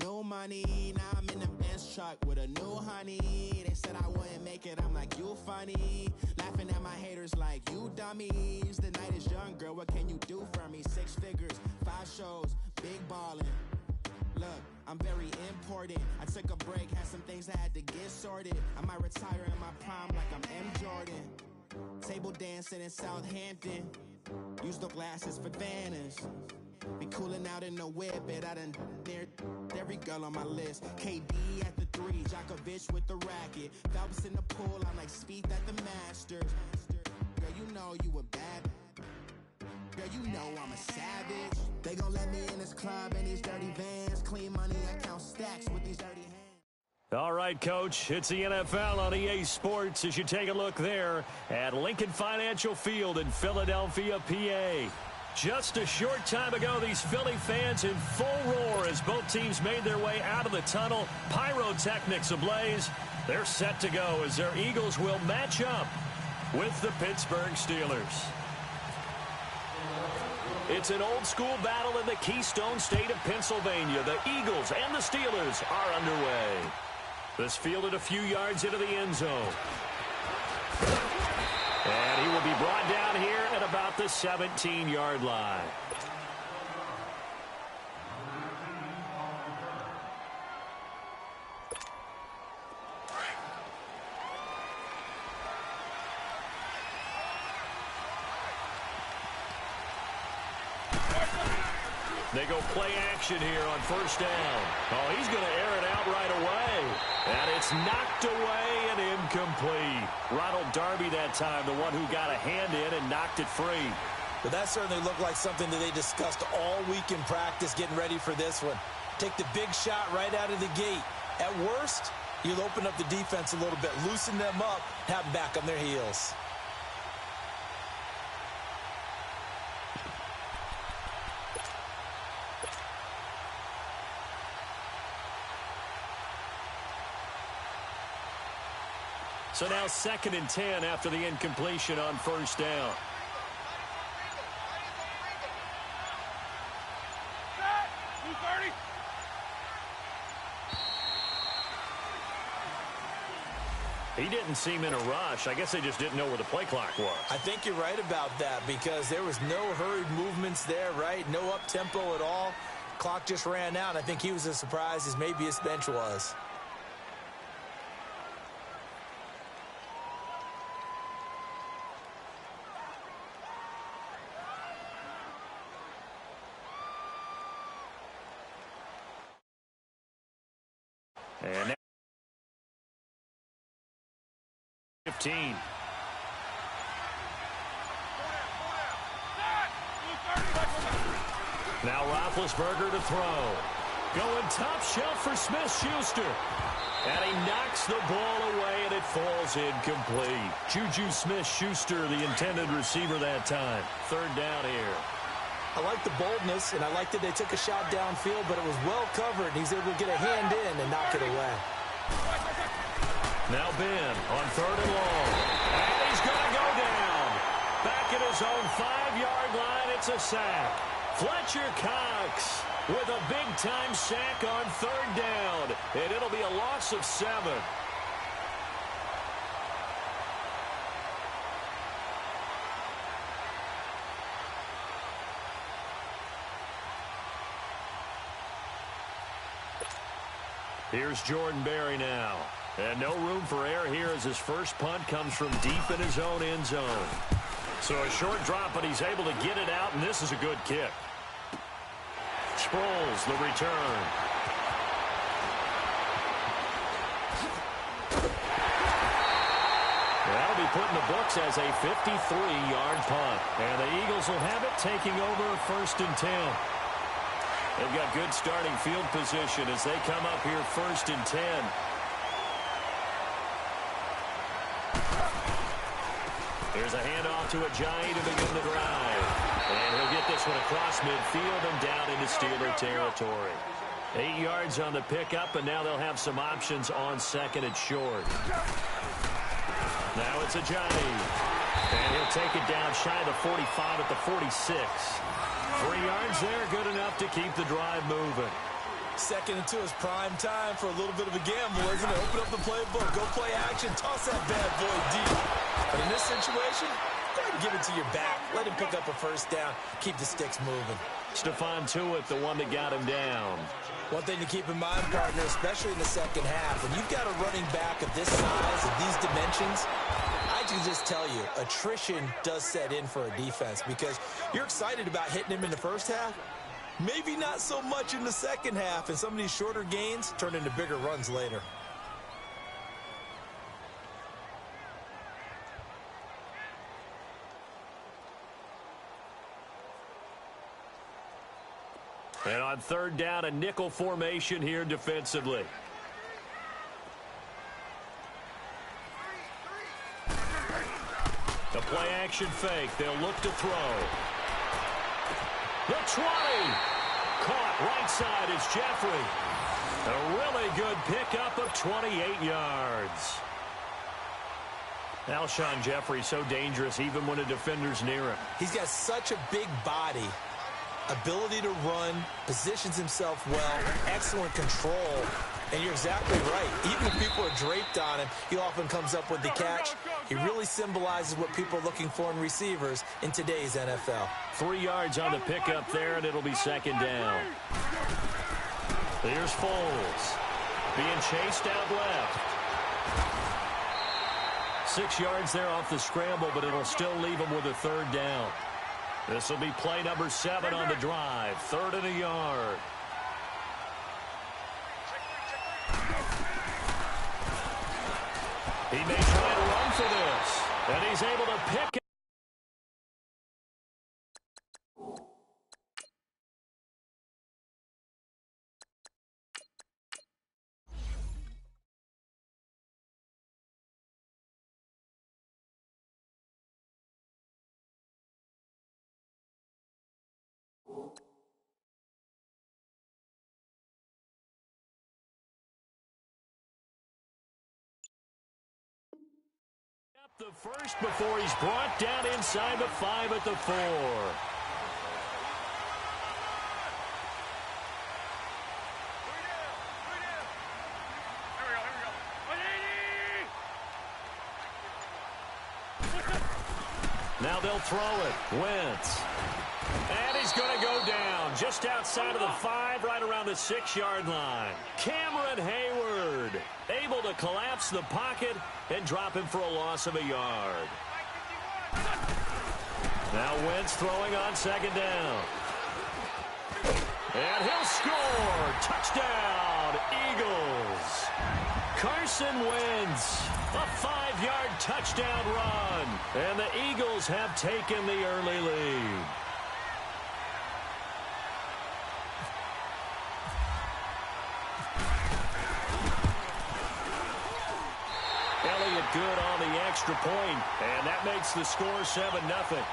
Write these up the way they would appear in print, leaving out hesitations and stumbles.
New money, now I'm in the Benz truck with a new honey. They said I wouldn't make it, I'm like, you funny. Laughing at my haters like, you dummies. The night is young, girl, what can you do for me? 6 figures, 5 shows, big ballin'. Look, I'm very important. I took a break, had some things I had to get sorted. I might retire in my prime like I'm M. Jordan. Table dancing in Southampton. Use the glasses for Vannas. Be cooling out in the whip, but I done near every girl on my list. KD at the 3, Djokovic with the racket. Phelps in the pool, I'm like Spieth at the Masters. Girl, you know you a bad. Girl, you know I'm a savage. They gon' let me in this club in these dirty vans. Clean money, I count stacks with these dirty hands. All right, Coach, it's the NFL on EA Sports as you take a look there at Lincoln Financial Field in Philadelphia, PA. Just a short time ago, these Philly fans in full roar as both teams made their way out of the tunnel. Pyrotechnics ablaze. They're set to go as their Eagles will match up with the Pittsburgh Steelers. It's an old-school battle in the Keystone State of Pennsylvania. The Eagles and the Steelers are underway. This fielded a few yards into the end zone. And he will be brought down here at about the 17-yard line. They go play action here on first down. Oh, he's going to air it out right away. And it's knocked away and incomplete. Ronald Darby that time, the one who got a hand in and knocked it free. But that certainly looked like something that they discussed all week in practice getting ready for this one. Take the big shot right out of the gate. At worst, you'll open up the defense a little bit, loosen them up, have them back on their heels. So now 2nd and 10 after the incompletion on first down. He didn't seem in a rush. I guess they just didn't know where the play clock was. I think you're right about that because there was no hurried movements there, right? No up-tempo at all. Clock just ran out. I think he was as surprised as maybe his bench was. And 15. Now Roethlisberger to throw. Going top shelf for Smith-Schuster. And he knocks the ball away, and it falls incomplete. Juju Smith-Schuster, the intended receiver that time. 3rd down here. I like the boldness, and I like that they took a shot downfield, but it was well covered, and he's able to get a hand in and knock it away. Now Ben on 3rd and long. And he's going to go down. Back at his own 5-yard line, it's a sack. Fletcher Cox with a big-time sack on 3rd down, and it'll be a loss of 7. Here's Jordan Berry now. And no room for error here as his first punt comes from deep in his own end zone. So a short drop, but he's able to get it out, and this is a good kick. Sproles, the return. That'll be put in the books as a 53-yard punt. And the Eagles will have it taking over 1st and 10. They've got good starting field position as they come up here 1st and 10. Here's a handoff to Ajayi to begin the drive. And he'll get this one across midfield and down into Steeler territory. 8 yards on the pickup, and now they'll have some options on 2nd and short. Now it's Ajayi. And he'll take it down shy of the 45 at the 46. 3 yards there, good enough to keep the drive moving. 2nd and 2 is prime time for a little bit of a gamble, isn't it? Open up the playbook, go play action, toss that bad boy deep. But in this situation, go ahead and give it to your back. Let him pick up a first down. Keep the sticks moving. Stephon Tuitt, the one that got him down. One thing to keep in mind, partner, especially in the second half, when you've got a running back of this size, of these dimensions, I can just tell you, attrition does set in for a defense because you're excited about hitting him in the first half. Maybe not so much in the second half, and some of these shorter gains turn into bigger runs later. And on 3rd down, a nickel formation here defensively. The play action fake. They'll look to throw. The 20. Caught right side is Jeffrey. A really good pickup of 28 yards. Alshon Jeffrey so dangerous even when a defender's near him. He's got such a big body. Ability to run, positions himself well, excellent control, and you're exactly right. Even if people are draped on him, he often comes up with the catch. He really symbolizes what people are looking for in receivers in today's NFL. 3 yards on the pickup there, and it'll be 2nd down. Here's Foles, being chased out left. 6 yards there off the scramble, but it'll still leave him with a 3rd down. This will be play number 7 on the drive. 3rd and a yard. He may try to run for this. And he's able to pick it. The first before he's brought down inside the 5 at the 4. Now they'll throw it. Wentz. And he's going to go down just outside of the 5, right around the 6-yard line. Cameron Hayward able to collapse the pocket and drop him for a loss of a yard. Now Wentz throwing on 2nd down. And he'll score. Touchdown, Eagles. Carson Wentz, a 5-yard touchdown run. And the Eagles have taken the early lead. Elliott good on the extra point, and that makes the score 7-0.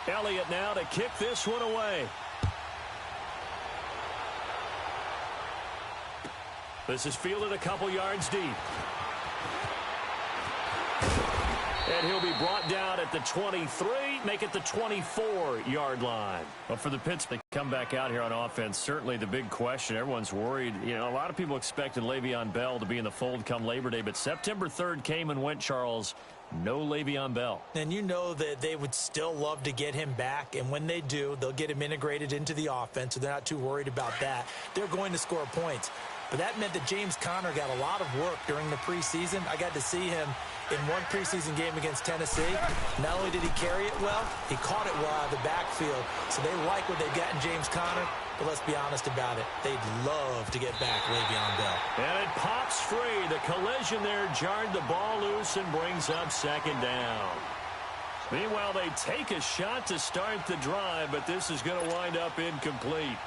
Elliott now to kick this one away. This is fielded a couple yards deep. And he'll be brought down at the 23, make it the 24-yard line. Well, for the Pittsburgh come back out here on offense, certainly the big question, everyone's worried. You know, a lot of people expected Le'Veon Bell to be in the fold come Labor Day, but September 3rd came and went, Charles. No Le'Veon Bell. And you know that they would still love to get him back, and when they do, they'll get him integrated into the offense, so they're not too worried about that. They're going to score points. But that meant that James Conner got a lot of work during the preseason. I got to see him in one preseason game against Tennessee. Not only did he carry it well, he caught it well out of the backfield. So they like what they've got in James Conner. But let's be honest about it. They'd love to get back Le'Veon Bell. And it pops free. The collision there jarred the ball loose and brings up 2nd down. Meanwhile, they take a shot to start the drive, but this is going to wind up incomplete.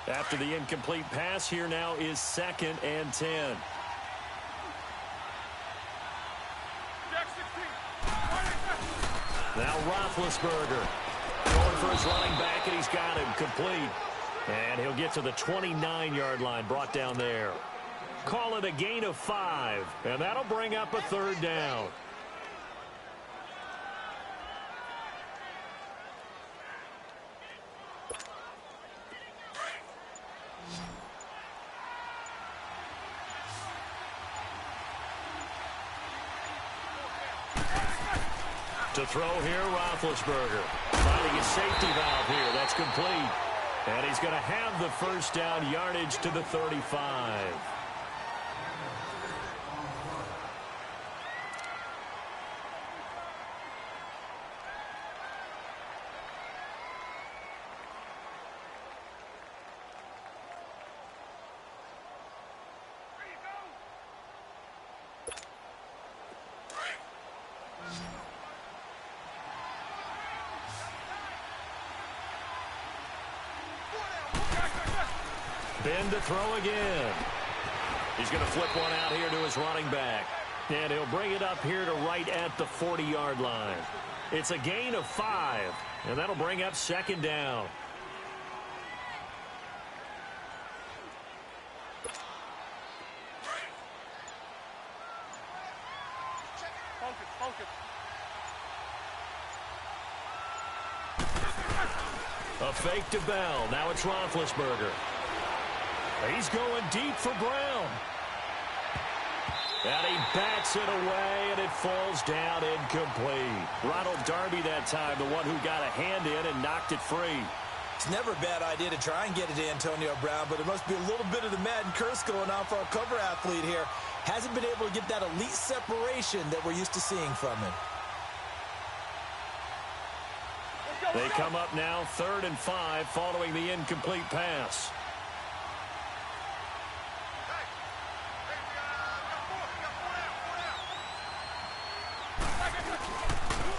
After the incomplete pass, here now is 2nd and 10. Now Roethlisberger going for his running back, and he's got him complete. And he'll get to the 29-yard line, brought down there. Call it a gain of 5, and that'll bring up a third down. To throw here, Roethlisberger. Finding a safety valve here. That's complete. And he's going to have the first down, yardage to the 35. Ben to throw again. He's going to flip one out here to his running back. And he'll bring it up here to right at the 40-yard line. It's a gain of 5, and that'll bring up second down. A fake to Bell. Now it's Roethlisberger. He's going deep for Brown. And he bats it away, and it falls down incomplete. Ronald Darby that time, the one who got a hand in and knocked it free. It's never a bad idea to try and get it to Antonio Brown, but there must be a little bit of the Madden curse going on for our cover athlete here. Hasn't been able to get that elite separation that we're used to seeing from him. They come up now 3rd and 5 following the incomplete pass.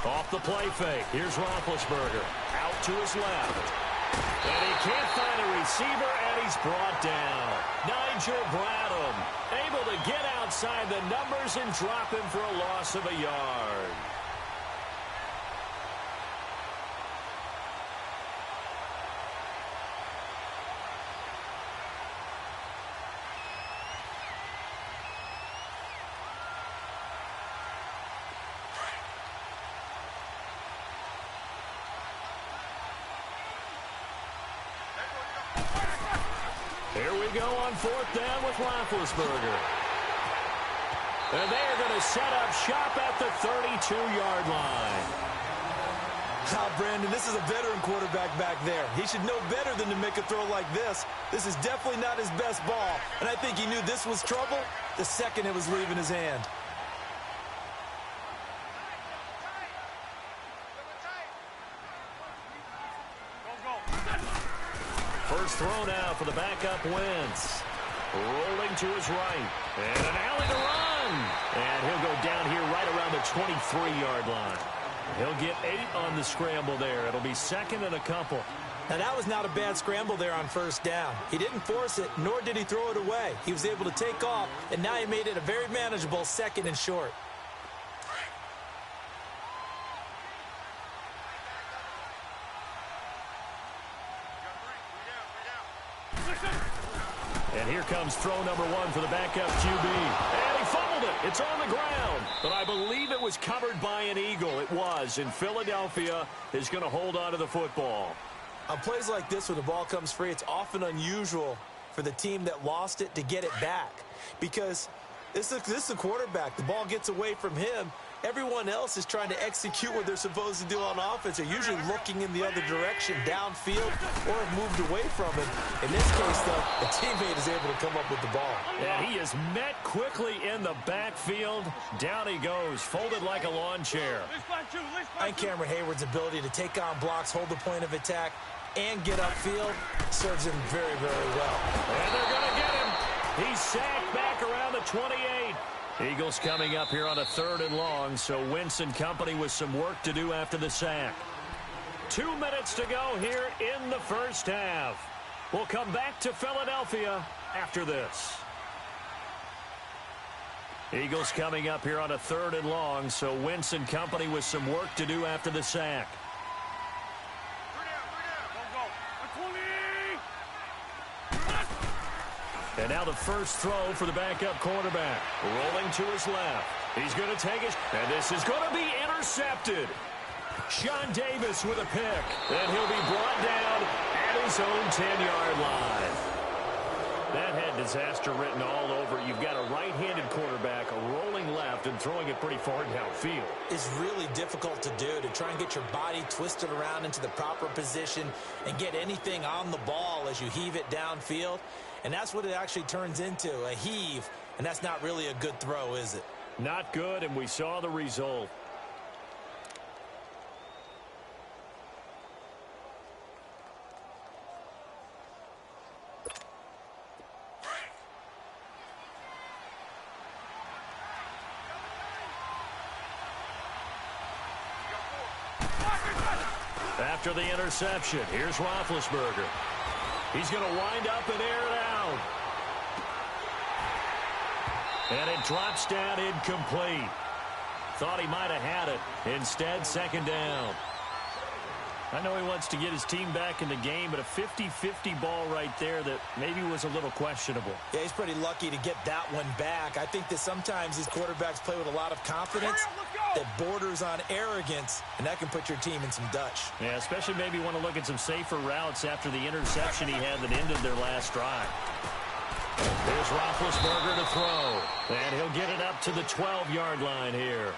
Off the play fake. Here's Roethlisberger. Out to his left. And he can't find a receiver, and he's brought down. Nigel Bradham able to get outside the numbers and drop him for a loss of a yard. Here we go on 4th down with Roethlisberger. And they're going to set up shop at the 32-yard line. Now, Brandon, this is a veteran quarterback back there. He should know better than to make a throw like this. This is definitely not his best ball. And I think he knew this was trouble the second it was leaving his hand. First throw now for the backup Wentz. Rolling to his right. And an alley to run. And he'll go down here right around the 23-yard line. He'll get 8 on the scramble there. It'll be 2nd and a couple. Now, that was not a bad scramble there on 1st down. He didn't force it, nor did he throw it away. He was able to take off, and now he made it a very manageable 2nd and short. And here comes throw number 1 for the backup QB. And he fumbled it. It's on the ground. But I believe it was covered by an Eagle. It was. And Philadelphia is going to hold on to the football. On plays like this, when the ball comes free, it's often unusual for the team that lost it to get it back. Because this is a quarterback. The ball gets away from him. Everyone else is trying to execute what they're supposed to do on offense. They're usually looking in the other direction, downfield, or have moved away from it. In this case, though, the teammate is able to come up with the ball. And he is met quickly in the backfield. Down he goes, folded like a lawn chair. And Cameron Hayward's ability to take on blocks, hold the point of attack, and get upfield serves him very, very well. And they're going to get him. He's sacked back around the 28. Eagles coming up here on a 3rd and long, so Wentz and company with some work to do after the sack. 2 minutes to go here in the first half. We'll come back to Philadelphia after this. Eagles coming up here on a 3rd and long, so Wentz and company with some work to do after the sack. And now the first throw for the backup quarterback. Rolling to his left. He's going to take it, and this is going to be intercepted. Sean Davis with a pick, and he'll be brought down at his own 10-yard line. That had disaster written all over it. You've got a right-handed quarterback rolling left and throwing it pretty far downfield. It's really difficult to do, to try and get your body twisted around into the proper position and get anything on the ball as you heave it downfield. And that's what it actually turns into, a heave. And that's not really a good throw, is it? Not good, and we saw the result. After the interception, here's Roethlisberger. He's going to wind up and air it out. And it drops down incomplete. Thought he might have had it. Instead, 2nd down. I know he wants to get his team back in the game, but a 50-50 ball right there that maybe was a little questionable. Yeah, he's pretty lucky to get that one back. I think that sometimes these quarterbacks play with a lot of confidence that borders on arrogance, and that can put your team in some Dutch. Yeah, especially maybe want to look at some safer routes after the interception he had that ended their last drive. There's Roethlisberger to throw, and he'll get it up to the 12-yard line here.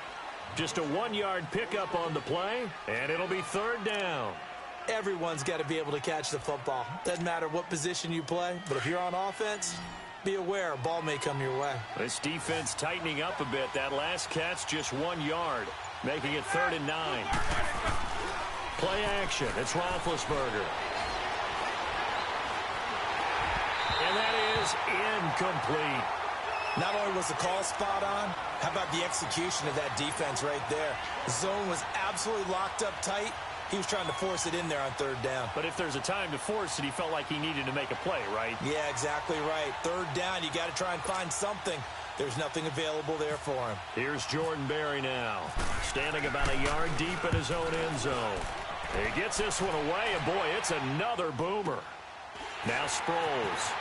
Just a 1-yard pickup on the play, and it'll be 3rd down. Everyone's got to be able to catch the football. Doesn't matter what position you play, but if you're on offense, be aware a ball may come your way. This defense tightening up a bit. That last catch just 1 yard, making it 3rd and 9. Play action. It's Roethlisberger. And that is incomplete. Not only was the call spot on, how about the execution of that defense right there? The zone was absolutely locked up tight. He was trying to force it in there on 3rd down. But if there's a time to force it, he felt like he needed to make a play, right? Yeah, exactly right. 3rd down, you got to try and find something. There's nothing available there for him. Here's Jordan Berry now, standing about a yard deep in his own end zone. He gets this one away, and boy, it's another boomer. Now Sproles.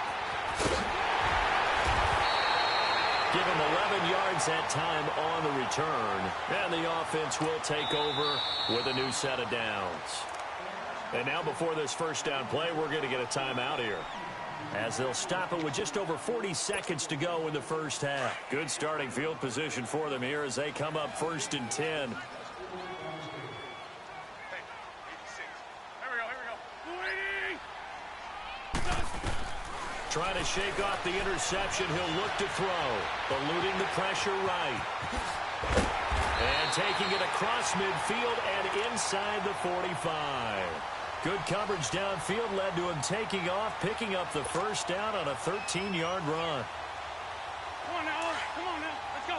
Give him 11 yards that time on the return. And the offense will take over with a new set of downs. And now before this first down play, we're going to get a timeout here, as they'll stop it with just over 40 seconds to go in the first half. Good starting field position for them here as they come up 1st and 10. Trying to shake off the interception. He'll look to throw. Eluding the pressure right. And taking it across midfield and inside the 45. Good coverage downfield led to him taking off, picking up the first down on a 13-yard run. Come on now. Come on now. Let's go.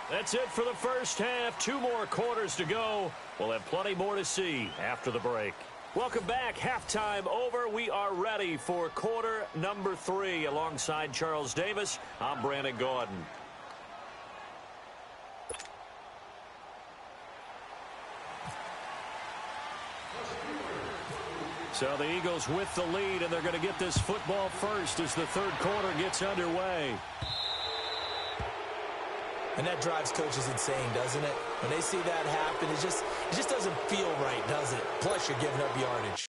That's it for the first half. 2 more quarters to go. We'll have plenty more to see after the break. Welcome back. Halftime over. We are ready for quarter number 3. Alongside Charles Davis, I'm Brandon Gaudin. So the Eagles with the lead, and they're going to get this football first as the 3rd quarter gets underway. And that drives coaches insane, doesn't it? When they see that happen, it just doesn't feel right, does it? Plus, you're giving up yardage.